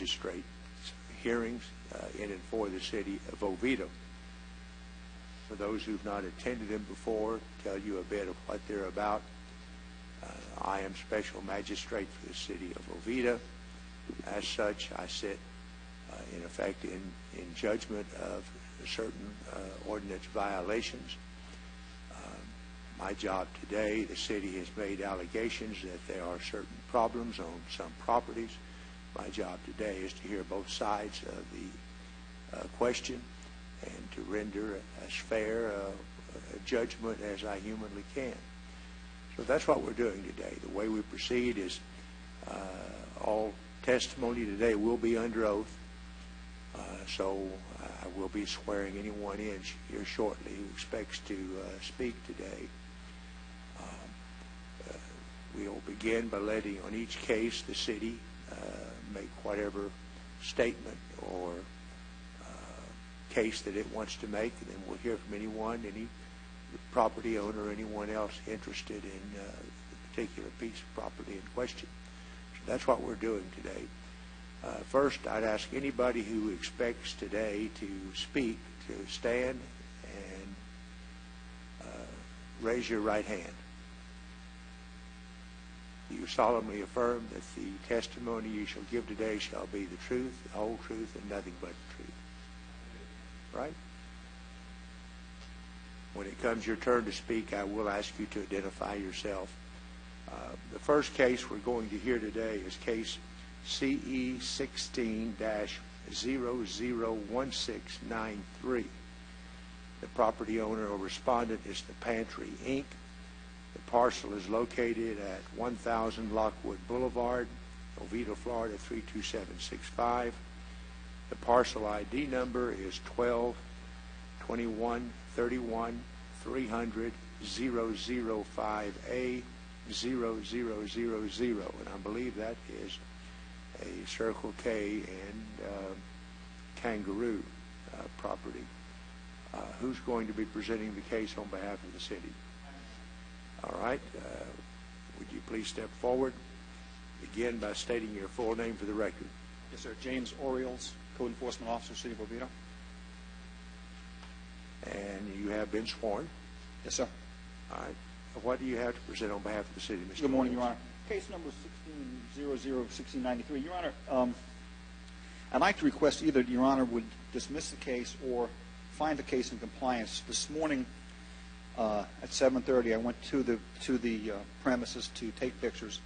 magistrate hearings in and for the city of Oviedo. For those who've not attended them before, tell you a bit of what they're about. I am special magistrate for the city of Oviedo. As such, I sit in effect in judgment of certain ordinance violations. My job today, the city has made allegations that there are certain problems on some properties. My job today is to hear both sides of the question and to render as fair a judgment as I humanly can. So that's what we're doing today. The way we proceed is all testimony today will be under oath. So I will be swearing anyone in here shortly who expects to speak today. We'll begin by letting on each case the city make whatever statement or case that it wants to make, and then we'll hear from anyone, any property owner, anyone else interested in the particular piece of property in question. So that's what we're doing today. First, I'd ask anybody who expects today to speak to stand and raise your right hand. You solemnly affirm that the testimony you shall give today shall be the truth, the whole truth, and nothing but the truth. Right? When it comes your turn to speak, I will ask you to identify yourself. The first case we're going to hear today is case CE 16-001693. The property owner or respondent is the Pantry, Inc. The parcel is located at 1000 Lockwood Boulevard, Oviedo, Florida 32765. The parcel ID number is 12-21-31-300-005A 0000, and I believe that is a Circle K and Kangaroo property. Who's going to be presenting the case on behalf of the city? All right. Would you please step forward? Begin by stating your full name for the record. Yes, sir. James Orioles, Code Enforcement Officer, City of Oviedo. And you have been sworn? Yes, sir. All right. What do you have to present on behalf of the city, Mr. Good morning, Orioles? Your Honor. Case number 16-00-1693. Your Honor, I'd like to request either Your Honor would dismiss the case or find the case in compliance. This morning at 7:30, I went to the premises to take pictures.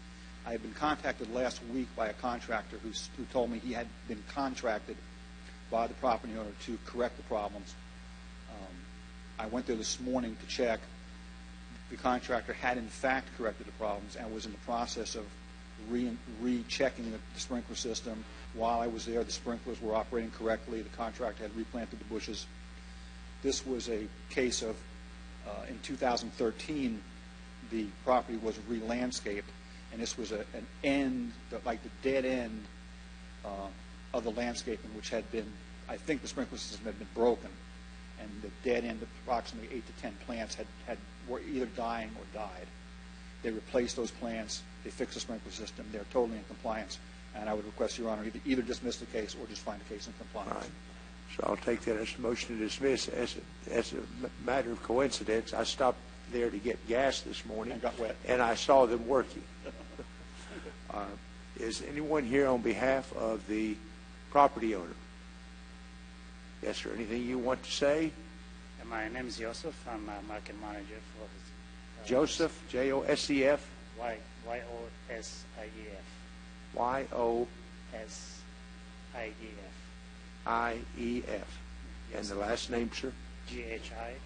I had been contacted last week by a contractor who told me he had been contracted by the property owner to correct the problems. I went there this morning to check. The contractor had in fact corrected the problems and was in the process of rechecking the sprinkler system. While I was there, the sprinklers were operating correctly. The contractor had replanted the bushes. This was a case of, in 2013, the property was re-landscaped, and this was an end, like the dead end of the landscaping, which had been, I think the sprinkler system had been broken, and the dead end, approximately 8 to 10 plants were either dying or died. They replaced those plants. They fixed the sprinkler system. They're totally in compliance, and I would request, Your Honor, either dismiss the case or just find the case in compliance. All right. So I'll take that as a motion to dismiss. As a matter of coincidence, I stopped there to get gas this morning. And got wet. And I saw them working. Is anyone here on behalf of the property owner? Yes, sir. Anything you want to say? My name is Joseph. I'm a market manager for Joseph, J-O-S-E-F? Y-O-S-I-E-F. Y-O-S-I-E-F. I-E-F. Yes. And the last name, sir? G-H-I-R-M-A-I.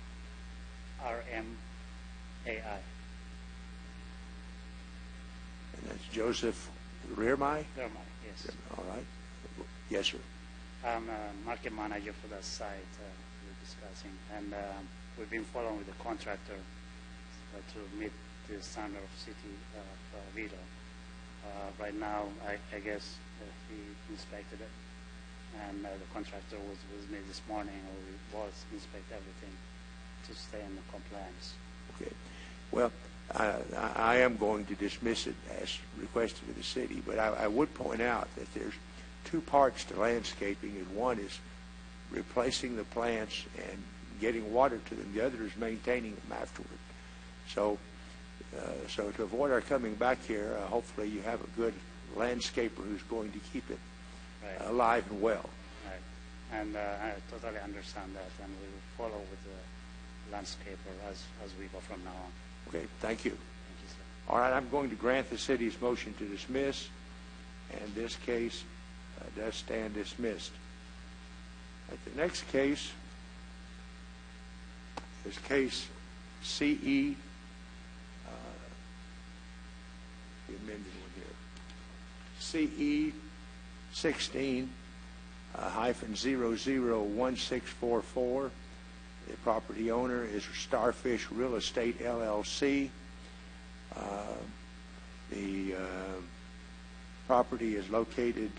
And that's Joseph Rearmy? Rearmy, yes. All right. Yes, sir. I'm a market manager for that site we're discussing, and we've been following with the contractor to meet the standard of city of Oviedo. Right now, I guess he inspected it, and the contractor was with me this morning, or we both inspect everything to stay in the compliance. Okay. Well, I am going to dismiss it as requested of the city, but I would point out that there's two parts to landscaping, and one is replacing the plants and getting water to them. The other is maintaining them afterward. So, so to avoid our coming back here, hopefully you have a good landscaper who's going to keep it alive and well. Right. And I totally understand that, and we will follow with the landscaper as we go from now on. Okay, thank you. Thank you, sir. All right, I'm going to grant the city's motion to dismiss, and this case does stand dismissed. The next case is case CE, the amended one here, CE 16 -001644. The property owner is Starfish Real Estate LLC. The property is located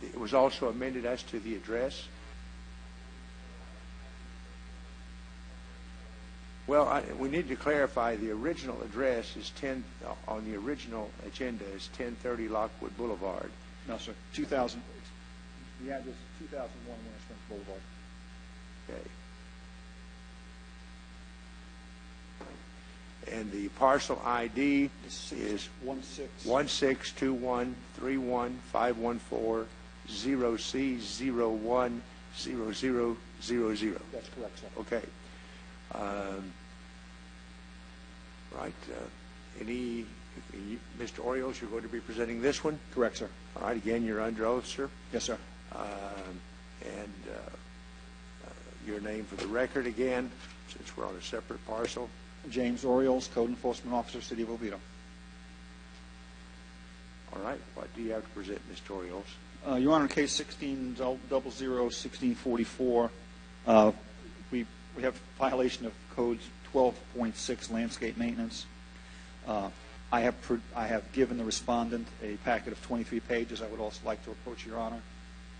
it was also amended as to the address. Well, we need to clarify the original address is 10 on the original agenda is 1030 Lockwood Boulevard. No, sir. 2000. The address is 2001 Winter Springs Boulevard. Okay. And the parcel ID is 1621315140C010000. That's correct, sir. Okay. Right. Mr. Orioles, you're going to be presenting this one? Correct, sir. All right. Again, you're under oath, sir. Yes, sir. And your name for the record again, since we're on a separate parcel. James Orioles, Code Enforcement Officer, City of Oviedo. All right. What do you have to present, Mr. Orioles? Your Honor, case 16001644, we have violation of Code 12.6 landscape maintenance. I have given the respondent a packet of 23 pages. I would also like to approach Your Honor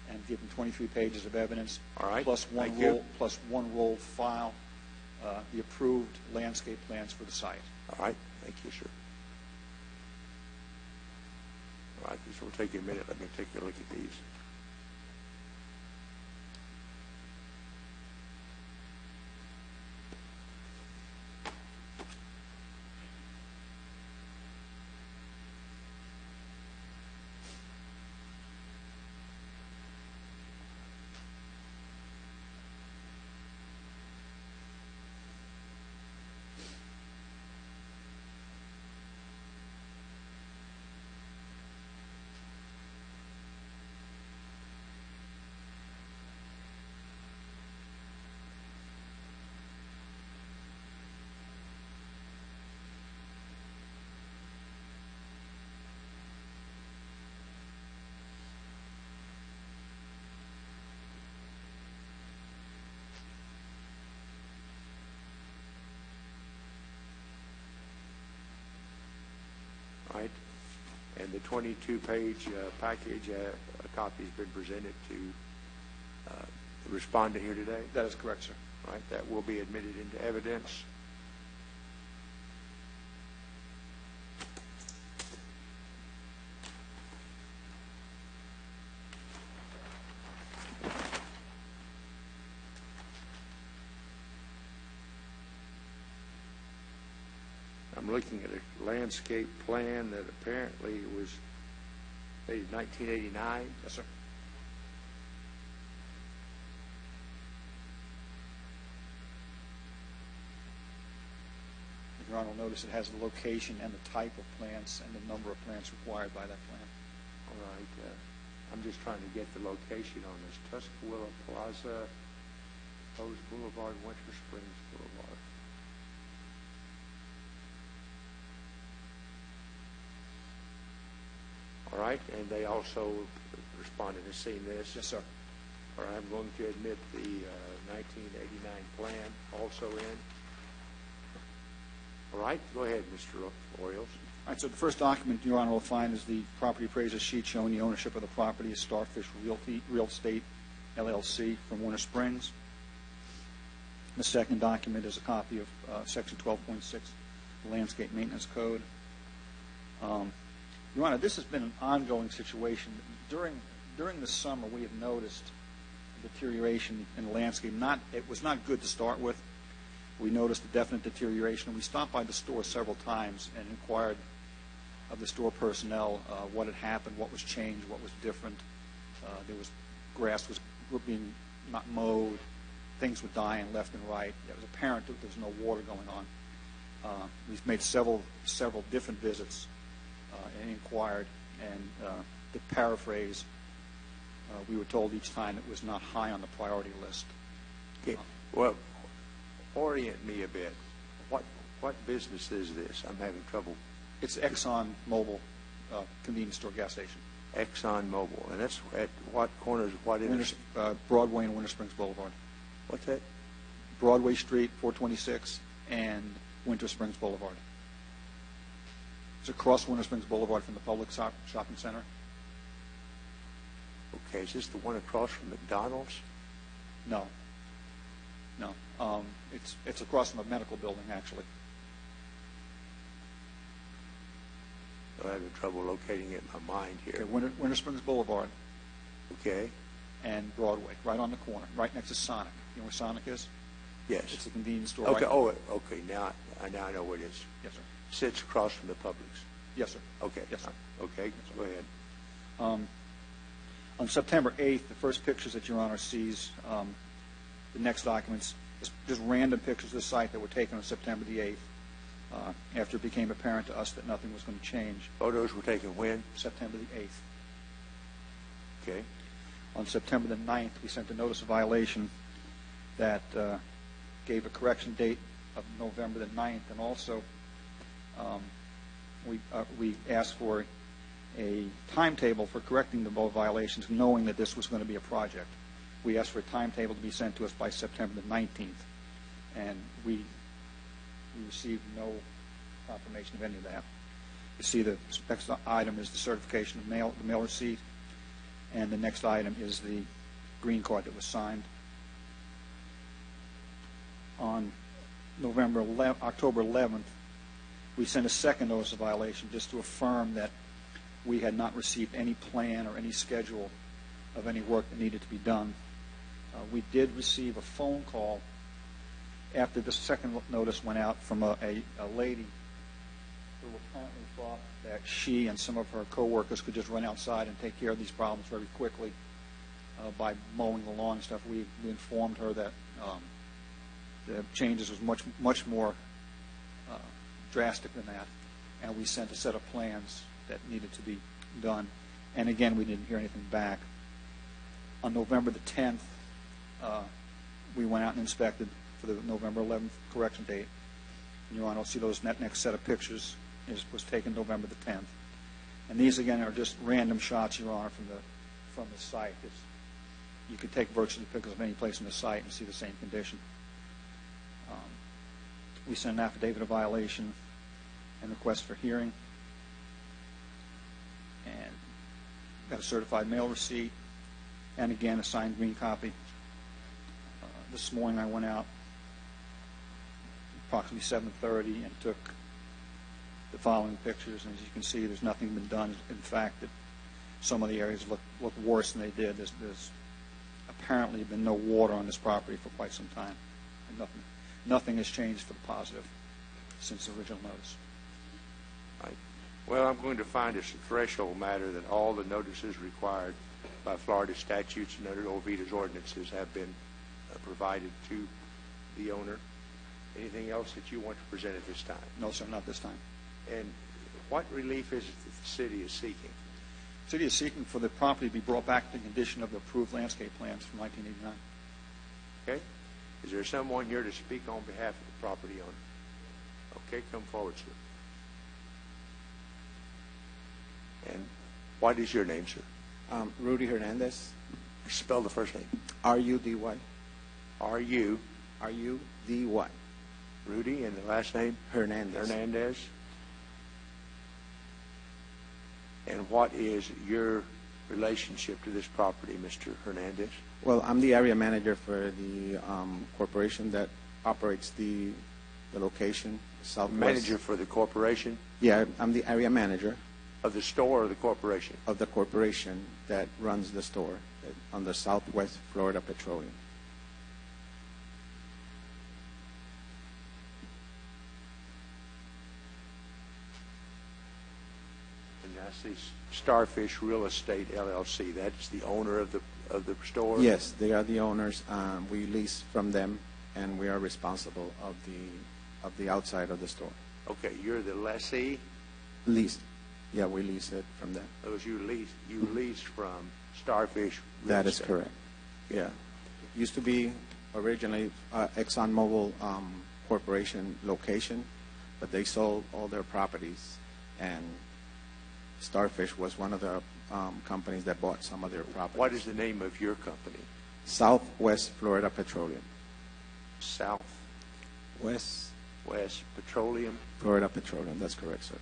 and give him 23 pages of evidence. All right. Plus one rolled file. The approved landscape plans for the site. All right. Thank you, sir. All right. This will take you a minute. Let me take a look at these. Right. And the 22-page package, a copy has been presented to the respondent here today. That is correct, sir. Right. That will be admitted into evidence. I'm looking at a landscape plan that apparently was dated 1989. Yes, sir. Your Honor will notice it has the location and the type of plants and the number of plants required by that plan. All right. I'm just trying to get the location on this. Tuscaloosa Plaza, Post Boulevard, Winter Springs Boulevard. All right, and they also responded to seeing this. Yes, sir. All right, I'm going to admit the 1989 plan also in. All right, go ahead, Mr. Orioles. All right, so the first document Your Honor will find is the property appraiser sheet showing the ownership of the property as Starfish Real Estate, LLC from Winter Springs. The second document is a copy of Section 12.6, the Landscape Maintenance Code. Your Honor, this has been an ongoing situation. During the summer, we have noticed deterioration in the landscape. It was not good to start with. We noticed a definite deterioration. We stopped by the store several times and inquired of the store personnel what had happened, what was changed, what was different. Grass was being not mowed, things were dying left and right. It was apparent that there was no water going on. We've made several different visits and inquired, and to paraphrase, we were told each time it was not high on the priority list. Okay. Well, orient me a bit. What business is this? I'm having trouble. It's Exxon Mobil convenience store gas station. Exxon Mobil, and that's at what corners? What Broadway and Winter Springs Boulevard. What's that? Broadway Street, 426, and Winter Springs Boulevard. It's across Winter Springs Boulevard from the public shopping center. Okay, is this the one across from McDonald's? No. It's across from a medical building, actually. I'm having trouble locating it in my mind here. Okay, Winter Springs Boulevard. Okay. And Broadway, right on the corner, right next to Sonic. You know where Sonic is? Yes. It's a convenience store. Okay. Right. Oh, okay. Now I know where it is. Yes, sir. Sits across from the Publix. Yes, sir. Okay. Yes, sir. Okay. Go ahead. On September 8th, the first pictures that Your Honor sees, the next documents, just random pictures of the site that were taken on September the 8th, after it became apparent to us that nothing was going to change. Photos were taken when? September the 8th. Okay. On September the 9th, we sent a notice of violation that gave a correction date of November the 9th, and also we asked for a timetable for correcting the violations, knowing that this was going to be a project. We asked for a timetable to be sent to us by September the 19th, and we received no confirmation of any of that. You see the next item is the certification of the mail receipt, and the next item is the green card that was signed. On October 11th, we sent a second notice of violation just to affirm that we had not received any plan or any schedule of any work that needed to be done. We did receive a phone call after the second notice went out from a lady who apparently thought that she and some of her coworkers could just run outside and take care of these problems very quickly by mowing the lawn and stuff. We informed her that the changes was much more drastic than that, and we sent a set of plans that needed to be done. And again, we didn't hear anything back. On November the 10th, we went out and inspected for the November 11th correction date. And Your Honor, see those next set of pictures was taken November the 10th. And these again are just random shots, Your Honor, from the site. You could take virtually pictures of any place on the site and see the same condition. We sent an affidavit of violation and request for hearing, and got a certified mail receipt, and again a signed green copy. This morning I went out approximately 7:30 and took the following pictures, and as you can see, there's nothing been done. In fact, some of the areas look worse than they did. There's apparently been no water on this property for quite some time, and nothing has changed for the positive since the original notice. Right. Well, I'm going to find as a threshold matter that all the notices required by Florida statutes and under Oviedo's ordinances have been provided to the owner. Anything else that you want to present at this time? No, sir, not this time. And what relief is it that the city is seeking? The city is seeking for the property to be brought back to the condition of the approved landscape plans from 1989. Okay. Is there someone here to speak on behalf of the property owner? Okay, come forward, sir. And what is your name, sir? Rudy Hernandez. Spell the first name. R-U-D-Y. R-U. R-U-D-Y. Rudy, and the last name? Hernandez. Hernandez. And what is your relationship to this property, Mr. Hernandez? Well, I'm the area manager for the corporation that operates the location, Southwest. Manager for the corporation? Yeah, I'm the area manager Of the store or the corporation? of the corporation that runs the store on the Southwest Florida Petroleum. And that's the Starfish Real Estate LLC. That's the owner of the store? Yes, they are the owners. We lease from them, and we are responsible of the outside of the store. Okay, you're the lessee? Lease. Yeah, we lease it from them. Those you lease from Starfish Real That is Estate. correct. Yeah. It used to be originally ExxonMobil Corporation location, but they sold all their properties, and Starfish was one of the companies that bought some of their properties. What is the name of your company? Southwest Florida Petroleum. Southwest West Petroleum? Florida Petroleum. That's correct, sir.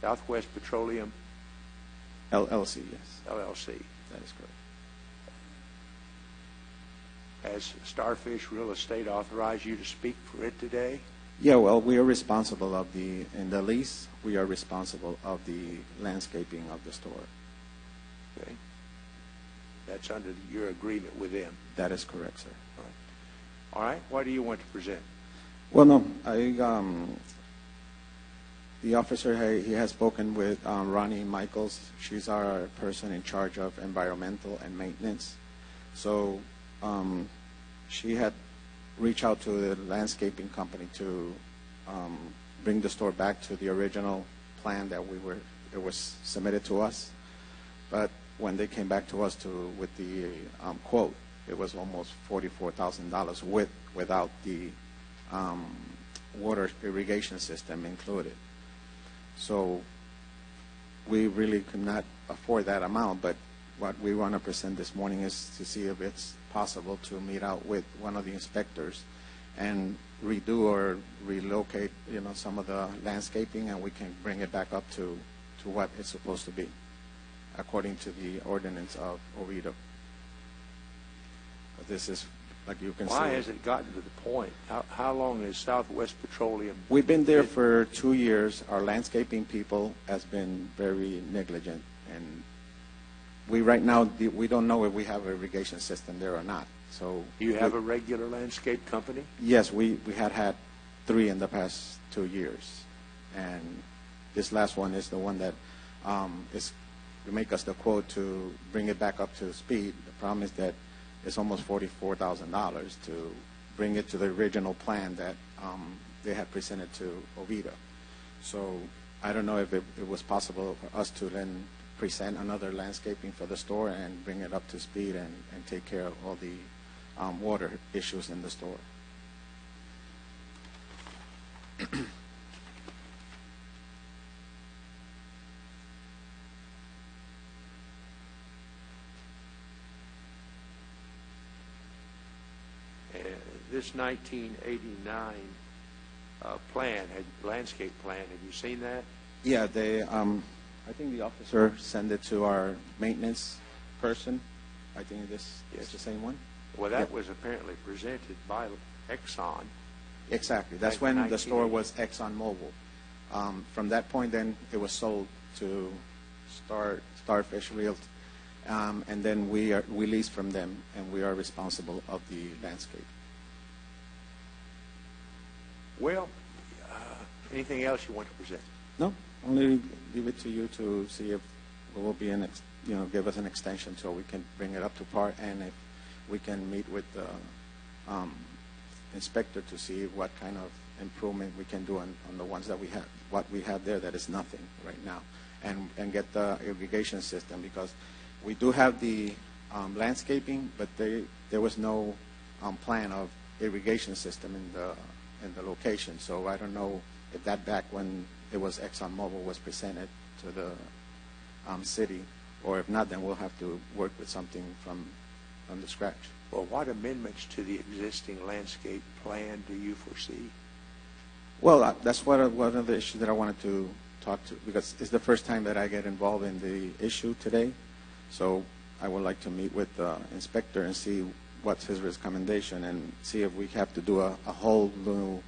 Southwest Petroleum LLC, yes. LLC. That is correct. Has Starfish Real Estate authorized you to speak for it today? Yeah, well, we are responsible in the lease, we are responsible of the landscaping of the store. Okay. That's under your agreement with them. That is correct, sir. All right. What do you want to present? Well, no, the officer, he has spoken with Ronnie Michaels. She's our person in charge of environmental and maintenance. So she had reached out to the landscaping company to bring the store back to the original plan that it was submitted to us. But when they came back to us with the quote, it was almost $44,000 without the water irrigation system included. So we really could not afford that amount, but what we want to present this morning is to see if it's possible to meet out with one of the inspectors and redo or relocate, some of the landscaping, and we can bring it back up to what it's supposed to be, according to the ordinance of Oviedo. This is, like you can see. Why has it gotten to the point? How long has Southwest Petroleum? We've been there for 2 years. Our landscaping people has been very negligent, and right now we don't know if we have an irrigation system there or not. So You have a regular landscape company? yes, we had 3 in the past 2 years, and this last one is the one that is to make us the quote to bring it back up to speed. The problem is that it's almost $44,000 to bring it to the original plan that they had presented to Oviedo. So I don't know if it was possible for us to then present another landscaping for the store and bring it up to speed and take care of all the water issues in the store. This 1989 landscape plan, have you seen that? Yeah, I think the officer sent it to our maintenance person. I think this is the same one. Well, that was apparently presented by Exxon. Exactly. That's when the store was ExxonMobil. From that point, then it was sold to Starfish Real, and then we lease from them, and we are responsible of the landscape. Well, anything else you want to present? No, only leave it to you to see if it will be give us an extension so we can bring it up to par, and if we can meet with the inspector to see what kind of improvement we can do on the ones that we have. What we have there, that is nothing right now, and get the irrigation system, because we do have the landscaping, but there was no plan of irrigation system in the location. So I don't know if that back when it was ExxonMobil was presented to the city, or if not, then we'll have to work with something from the scratch. Well, what amendments to the existing landscape plan do you foresee? Well, that's one of the issues that I wanted to talk to, because it's the first time that I get involved in the issue today. So I would like to meet with the inspector and see what's his recommendation and see if we have to do a whole new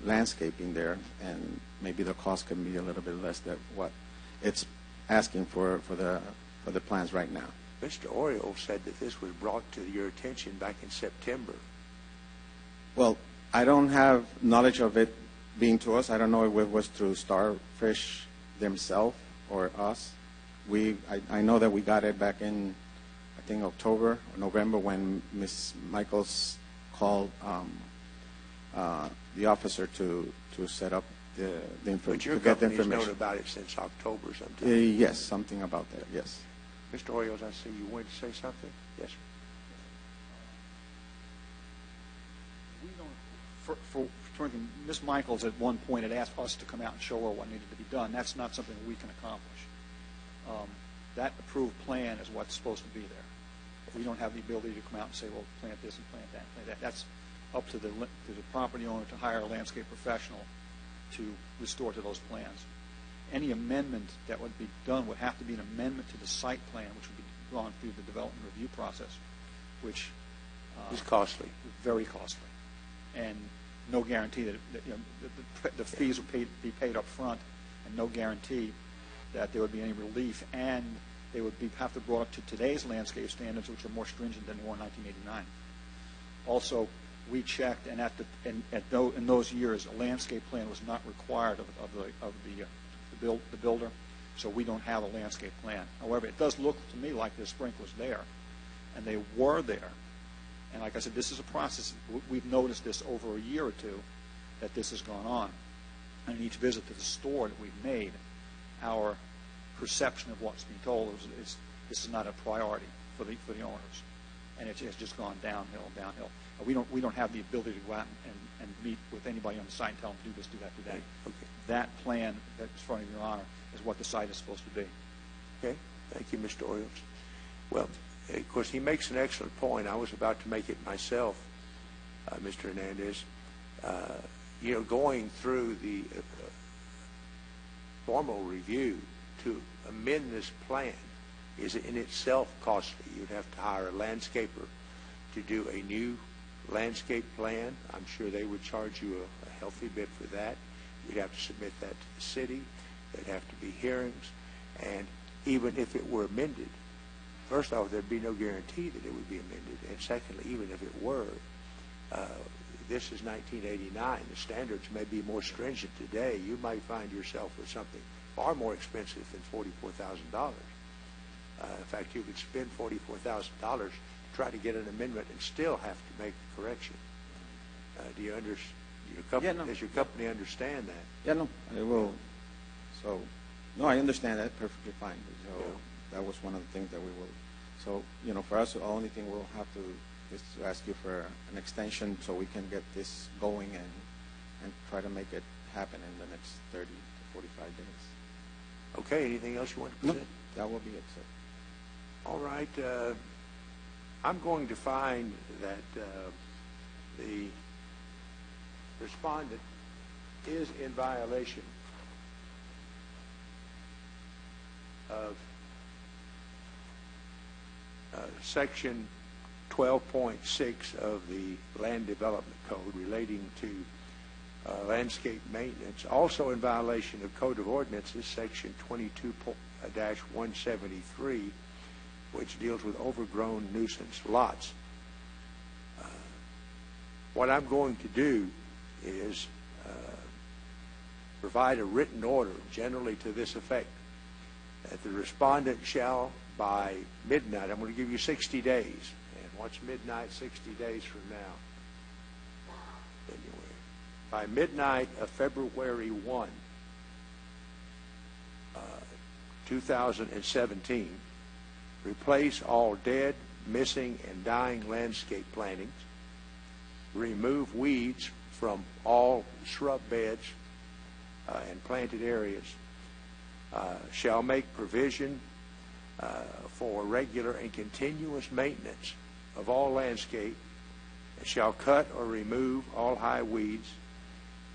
landscaping there, and maybe the cost can be a little bit less than what it's asking for the plans right now. Mr. Oriole said that this was brought to your attention back in September. Well, I don't have knowledge of it being to us. I don't know if it was through Starfish themselves or us. I know that we got it back in, I think, October or November, when Ms. Michaels called the officer to set up the But your to get the company's known information. about it since October sometime. Yes, something about that, yes. Mr. Orioles, I see you wanted to say something? Yes, sir. We don't, for Ms. Michaels at one point had asked us to come out and show her what needed to be done. That's not something we can accomplish. That approved plan is what's supposed to be there. We don't have the ability to come out and say, well, plant this and plant that and plant that. That's up to the property owner to hire a landscape professional to restore to those plans. Any amendment that would be done would have to be an amendment to the site plan, which would be gone through the development review process, which It's costly. very costly, and no guarantee that the fees would be paid up front, and no guarantee that there would be any relief, and they would have to be brought up to today's landscape standards, which are more stringent than they were in 1989. Also, we checked, and in those years, a landscape plan was not required of the builder, so we don't have a landscape plan. However, it does look to me like there's sprinklers there, and they were there. And like I said, this is a process. We've noticed this over a year or two, that this has gone on. And in each visit to the store that we've made, our perception of what's being told is this is not a priority for the owners, and it's just gone downhill. We don't have the ability to go out and meet with anybody on the site and tell them do this, do that, do that. Okay. That plan that's in front of Your Honor is what the site is supposed to be. Okay. Thank you, Mr. Orioles. Well, of course, he makes an excellent point. I was about to make it myself, Mr. Hernandez. Going through the formal review to amend this plan is in itself costly. You'd have to hire a landscaper to do a new landscape plan. I'm sure they would charge you a healthy bit for that. You'd have to submit that to the city. There'd have to be hearings. And even if it were amended, first off, there'd be no guarantee that it would be amended. And secondly, even if it were, this is 1989. The standards may be more stringent today. You might find yourself with something far more expensive than $44,000. In fact, you could spend $44,000 to try to get an amendment and still have to make the correction. Do you understand? Does your company understand that? Yeah, no, I will. So, no, I understand that perfectly fine. So that was one of the things that we will. So, for us, the only thing we'll have to is to ask you for an extension so we can get this going and try to make it happen in the next 30 to 45 days. Okay. Anything else you want to present? No, that will be it, sir. All right. I'm going to find that the respondent is in violation of Section 12.6 of the Land Development Code relating to landscape maintenance. Also in violation of Code of Ordinances, Section 22-173, which deals with overgrown nuisance lots. What I'm going to do is provide a written order, generally to this effect, that the respondent shall, by midnight, I'm going to give you 60 days. And what's midnight 60 days from now? Anyway, by midnight of February 1, 2017, replace all dead, missing, and dying landscape plantings, remove weeds from all shrub beds and planted areas, shall make provision for regular and continuous maintenance of all landscape, and shall cut or remove all high weeds,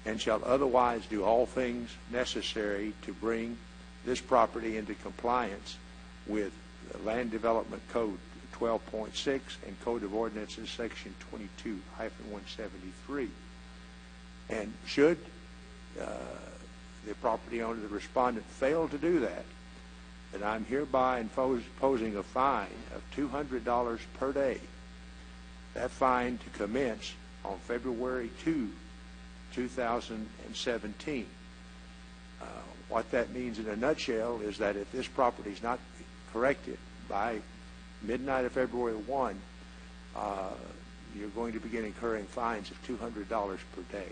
and shall otherwise do all things necessary to bring this property into compliance with the Land Development Code 12.6 and Code of Ordinances Section 22-173. And should the property owner, the respondent, fail to do that, then I'm hereby imposing a fine of $200 per day. That fine to commence on February 2, 2017. What that means in a nutshell is that if this property is not corrected by midnight of February 1, you're going to begin incurring fines of $200 per day.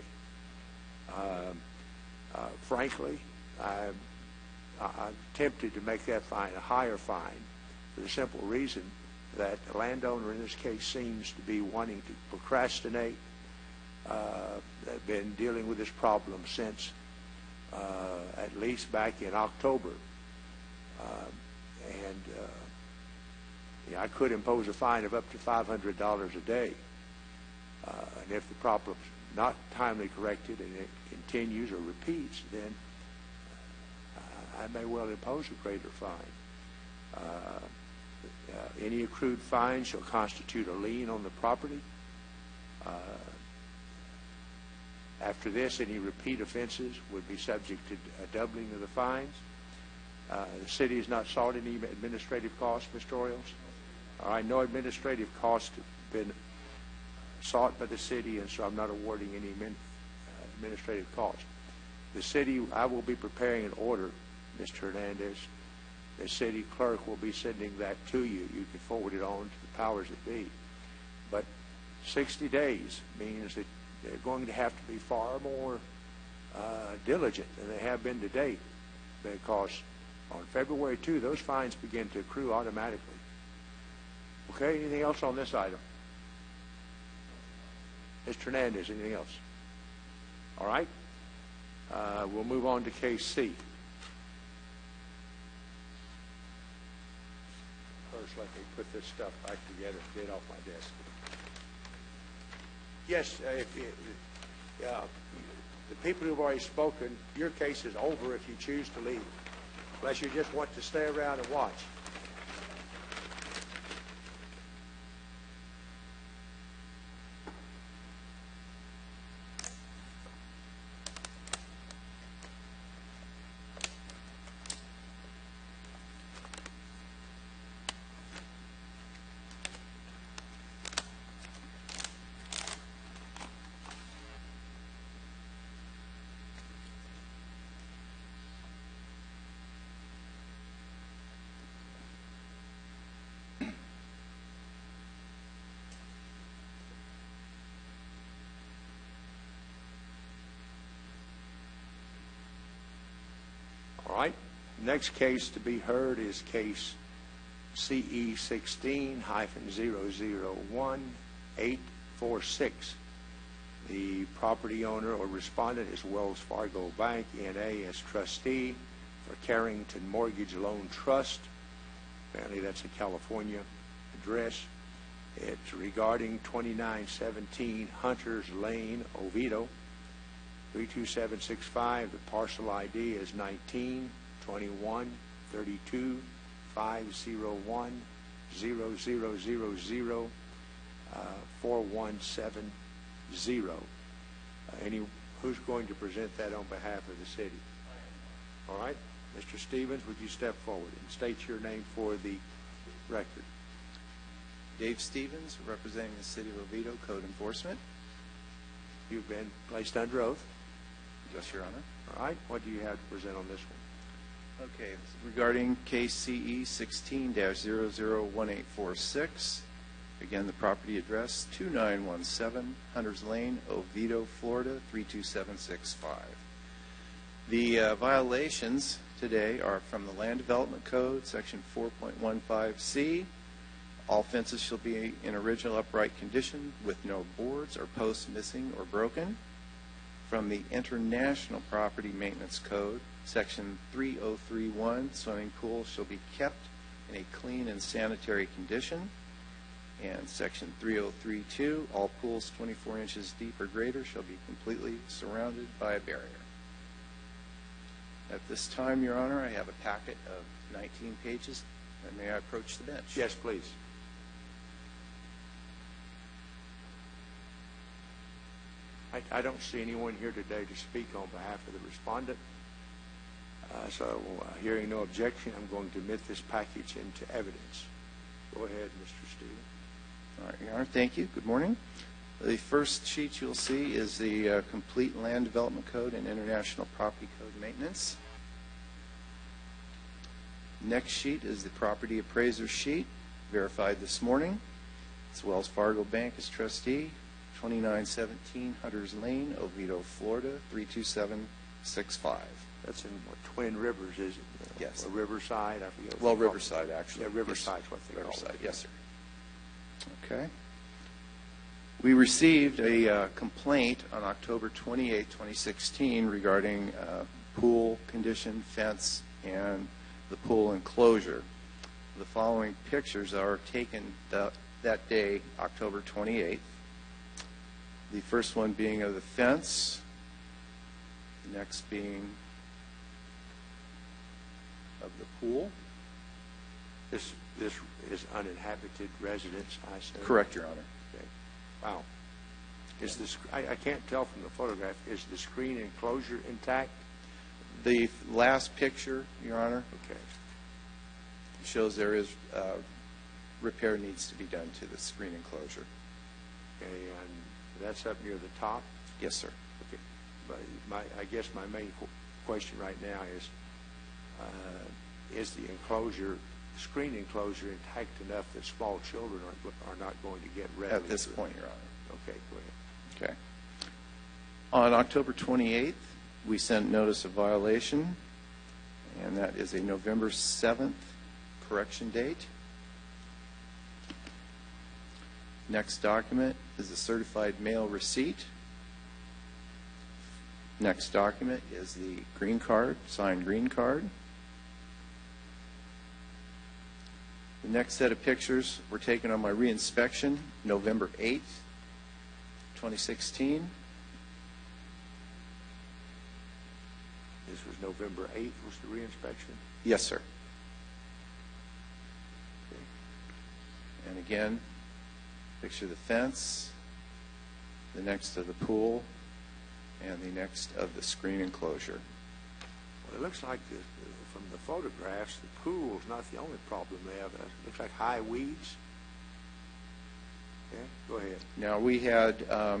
Frankly, I'm tempted to make that fine a higher fine for the simple reason that the landowner in this case seems to be wanting to procrastinate. They've been dealing with this problem since at least back in October. I could impose a fine of up to $500 a day. And if the problem's not timely corrected and it continues or repeats, then I may well impose a greater fine. Any accrued fine shall constitute a lien on the property. After this, any repeat offenses would be subject to a doubling of the fines. The city has not sought any administrative costs, Mr. Orioles. All right, no administrative costs have been sought by the city, and so I'm not awarding any administrative costs. The city, I will be preparing an order, Mr. Hernandez. The city clerk will be sending that to you. You can forward it on to the powers that be. But 60 days means that they're going to have to be far more diligent than they have been to date, because on February 2, those fines begin to accrue automatically. Okay, anything else on this item? Mr. Hernandez, anything else? All right. We'll move on to case C. First, let me put this stuff back together and get it off my desk. Yes, the people who have already spoken, your case is over if you choose to leave, unless you just want to stay around and watch. All right. Next case to be heard is case CE 16-001-846. The property owner or respondent is Wells Fargo Bank, N.A. as trustee for Carrington Mortgage Loan Trust. Apparently that's a California address. It's regarding 2917 Hunters Lane, Oviedo. 32765. The parcel ID is 19-21-32-501-000-4170. Who's going to present that on behalf of the city? All right. Mr. Stevens, would you step forward and state your name for the record? Dave Stevens, representing the City of Oviedo Code Enforcement. You've been placed under oath. Yes, Your Honor. All right. What do you have to present on this one? Okay. Regarding case CE 16-001846, again, the property address 2917 Hunters Lane, Oviedo, Florida 32765. The violations today are from the Land Development Code, Section 4.15C. All fences shall be in original upright condition with no boards or posts missing or broken. From the International Property Maintenance Code, Section 3031, swimming pools shall be kept in a clean and sanitary condition. And Section 3032, all pools 24 inches deep or greater shall be completely surrounded by a barrier. At this time, Your Honor, I have a packet of 19 pages, and may I approach the bench? Yes, please. I don't see anyone here today to speak on behalf of the respondent. Hearing no objection, I'm going to admit this package into evidence. Go ahead, Mr. Steele. All right, Your Honor, thank you. Good morning. The first sheet you'll see is the complete land development code and international property code maintenance. Next sheet is the property appraiser sheet, verified this morning. It's Wells Fargo Bank as trustee, 2917 Hunters Lane, Oviedo, Florida, 32765. That's in Twin Rivers, is it? Yes. Or Riverside, I forget. Well, Riverside, actually. Yeah, Riverside's what they call it. Riverside, yes, sir. Okay. We received a complaint on October 28, 2016 regarding pool condition, fence, and the pool enclosure. The following pictures are taken that day, October 28th. The first one being of the fence, the next being of the pool. This is uninhabited residence, I assume? Correct, Your Honor. Okay. Wow. Is this? I can't tell from the photograph. Is the screen enclosure intact? The last picture, Your Honor, Okay. shows there is repair needs to be done to the screen enclosure. Okay, and that's up near the top? Yes, sir. Okay. But I guess my main question right now is the enclosure, screen enclosure, intact enough that small children are not going to get readily? At this point, Your Honor. Okay, go ahead. Okay. On October 28th, we sent notice of violation, and that is a November 7th correction date. Next document is a certified mail receipt. Next document is the green card, signed green card. The next set of pictures were taken on my reinspection, November 8th, 2016. This was November 8th was the reinspection? Yes, sir. Okay. And again, picture the fence, the next of the pool, and the next of the screen enclosure. Well, it looks like from the photographs, the pool's not the only problem they have. It looks like high weeds. Okay, go ahead. Now, we had a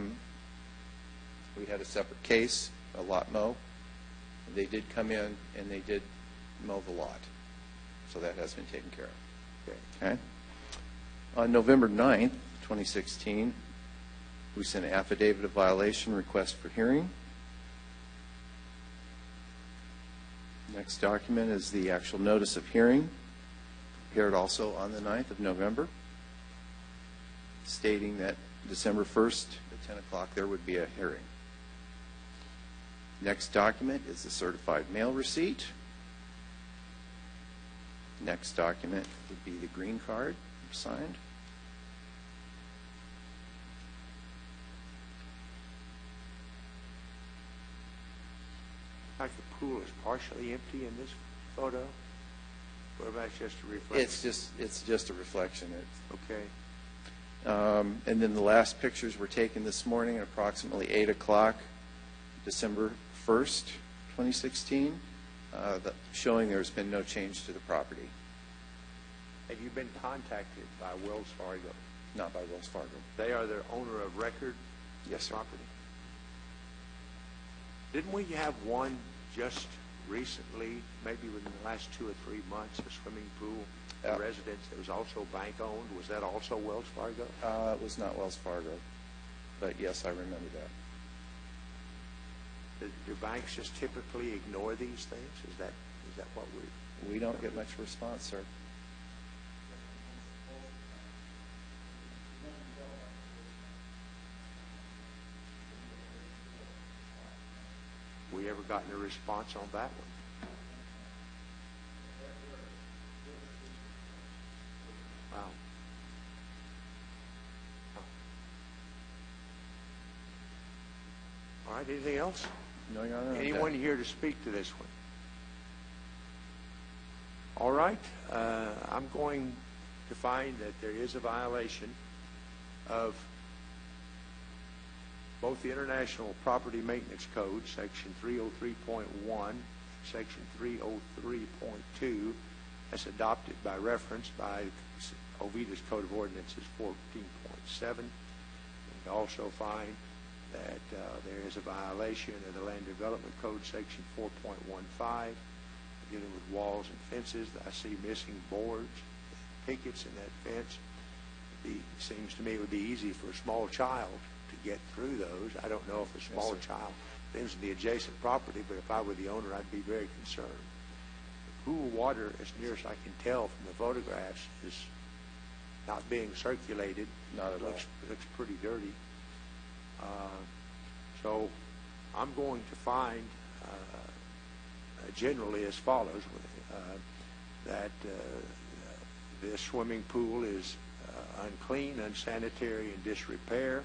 separate case, a lot mow. They did come in and they did mow the lot. So that has been taken care of. Okay. Okay. On November 9th, 2016, we sent an affidavit of violation request for hearing. Next document is the actual notice of hearing, prepared also on the 9th of November, stating that December 1st at 10 o'clock there would be a hearing. Next document is the certified mail receipt. Next document would be the green card signed. Like the pool is partially empty in this photo? Or about just a reflection? It's just a reflection. Okay. And then the last pictures were taken this morning at approximately 8 o'clock, December 1st, 2016, showing there's been no change to the property. Have you been contacted by Wells Fargo? Not by Wells Fargo. They are the owner of record? Yes, sir. Property. Didn't we have one just recently, maybe within the last 2 or 3 months, a swimming pool, a residence that was also bank-owned? Was that also Wells Fargo? It was not Wells Fargo, but yes, I remember that. Do banks just typically ignore these things? Is that what We don't get much response, sir. we ever gotten a response on that one? Wow. All right, anything else? No, Your Honor. I'm Anyone done. here to speak to this one? All right, I'm going to find that there is a violation of both the International Property Maintenance Code, Section 303.1, Section 303.2, as adopted by reference by Oviedo's Code of Ordinances 14.7. We also find that there is a violation of the Land Development Code, Section 4.15, dealing with walls and fences. I see missing boards, pickets in that fence. It seems to me it would be easy for a small child to get through those. I don't know if a small child lives in the adjacent property, but if I were the owner, I'd be very concerned. The pool water, as near as I can tell from the photographs, is not being circulated. Not at all. Looks pretty dirty. So I'm going to find generally as follows, that this swimming pool is unclean, unsanitary, and disrepair.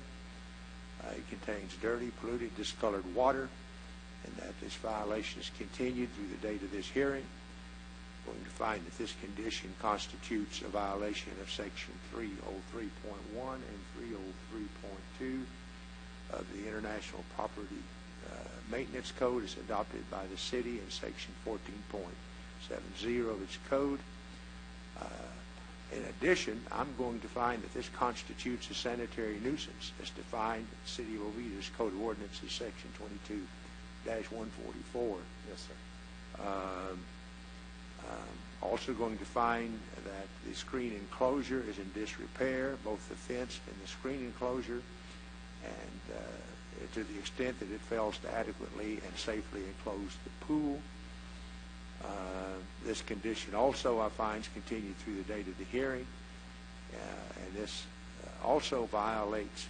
It contains dirty, polluted, discolored water, and that this violation is continued through the date of this hearing. I'm going to find that this condition constitutes a violation of Section 303.1 and 303.2 of the International Property Maintenance Code as adopted by the city in Section 14.70 of its code. In addition, I'm going to find that this constitutes a sanitary nuisance as defined in the City of Oviedo's Code of Ordinances, Section 22-144. Yes, sir. Also going to find that the screen enclosure is in disrepair, both the fence and the screen enclosure, and to the extent that it fails to adequately and safely enclose the pool. This condition also, I find, is continued through the date of the hearing, and this also violates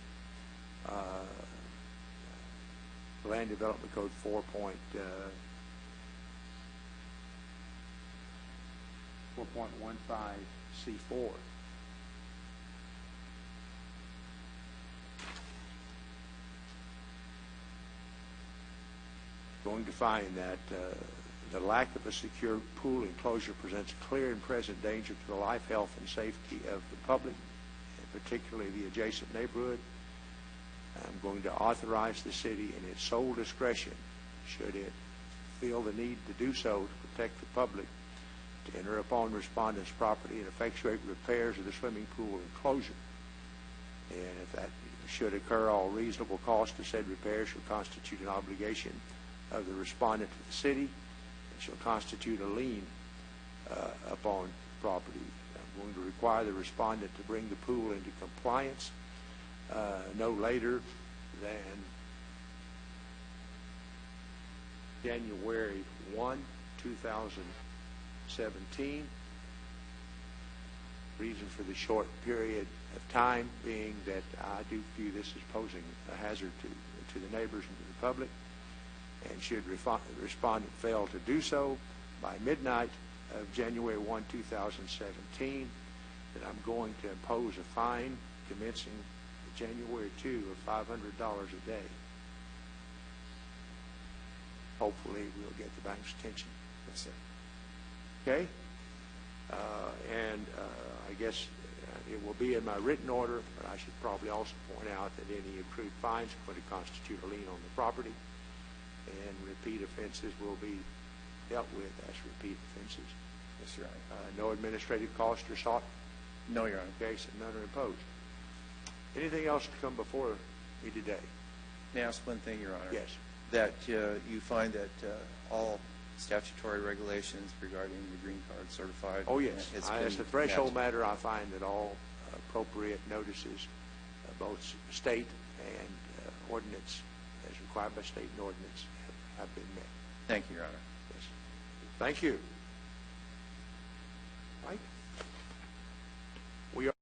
Land Development Code 4.15C4. Going to find that the lack of a secure pool enclosure presents clear and present danger to the life, health, and safety of the public, and particularly the adjacent neighborhood. I'm going to authorize the city in its sole discretion, should it feel the need to do so to protect the public, to enter upon respondent's property and effectuate repairs of the swimming pool enclosure. And if that should occur, all reasonable cost of said repairs shall constitute an obligation of the respondent to the city and shall constitute a lien upon the property. I'm going to require the respondent to bring the pool into compliance no later than January 1, 2017. Reason for the short period of time being that I do view this as posing a hazard to the neighbors and to the public. And should respondent fail to do so by midnight of January 1, 2017, then I'm going to impose a fine commencing January 2 of $500 a day. Hopefully we'll get the bank's attention. Yes, sir. Okay? I guess it will be in my written order, but I should probably also point out that any accrued fines are going to constitute a lien on the property, and repeat offenses will be dealt with as repeat offenses. Yes, Your Honor. No administrative costs are sought. No, Your Honor. Okay, so none are imposed. Anything else to come before me today? May I ask one thing, Your Honor? Yes. That you find that all statutory regulations regarding the green card certified. Oh, yes. It's As been a threshold met. matter, I find that all appropriate notices, both state and ordinance, as required by state and ordinance, have been met. Thank you, Your Honor. Yes. Thank you. Right? We are